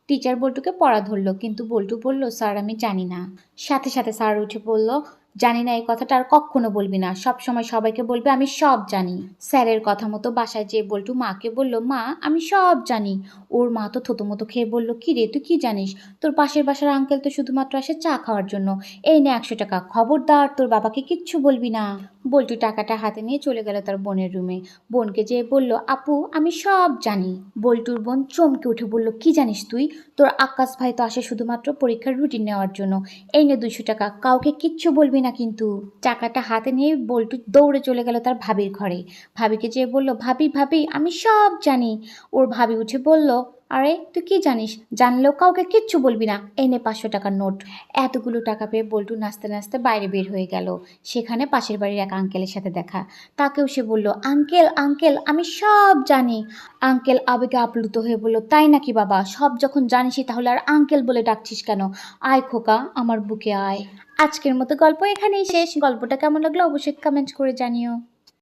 Teacher বল্টুকে পড়া ধরলো, কিন্তু বল্টু বলল, স্যার আমি জানি না। সাথে সাথে স্যার উঠে বলল, জানি না এই কথাটা আর কখনো বলবি না, সব সময় সবাইকে বলবি আমি সব জানি। স্যারের কথা মতো বাসায় যেয়ে বল্টু মাকে বলল, মা আমি সব জানি। ওর মা তো থতমতো খেয়ে বলল, কি রে তুই কি জানিস? তোর পাশের বাসার আঙ্কেল তো শুধুমাত্র আসে চা খাওয়ার জন্য। এই নে 100 টাকা, খবরদার তোর বাবাকে কিচ্ছু বলবি না। বল্টু টাকাটা হাতে নিয়ে চলে গেল তার বোনের রুমে। বোনকে যেয়ে বলল, আপু আমি সব জানি। বল্টুর বোন চমকে উঠে বলল, কি জানিস তুই? তোর আকাশ ভাই তো আসে শুধুমাত্র পরীক্ষার রুটিন নেওয়ার জন্য। এই নে 200 টাকা, কাউকে কিচ্ছু বলবি না কিন্তু। টাকাটা হাতে নিয়ে বল্টু দৌড়ে চলে গেল তার ভাবির ঘরে। ভাবিকে যেয়ে বলল, ভাবি ভাবি আমি সব জানি। ওর ভাবি উঠে বলল, আরে তুই কি জানিস? জানলেও কাউকে কিচ্ছু বলবি না। এই নে 500 টাকার নোট। এতগুলো টাকা পেয়ে বল্টু নাচতে নাচতে বাইরে বের হয়ে গেল। সেখানে পাশের বাড়ির এক আঙ্কেলের সাথে দেখা। তাকেও সে বলল, আঙ্কেল আঙ্কেল আমি সব জানি। আঙ্কেল আবেগে আপ্লুত হয়ে বলল, তাই নাকি বাবা? সব যখন জানিসই তাহলে আর আঙ্কেল বলে ডাকছিস কেন? আয় খোকা আমার বুকে আয়। আজকের মতো গল্প এখানেই শেষ। গল্পটা কেমন লাগলো অবশ্যই কমেন্ট করে জানিও।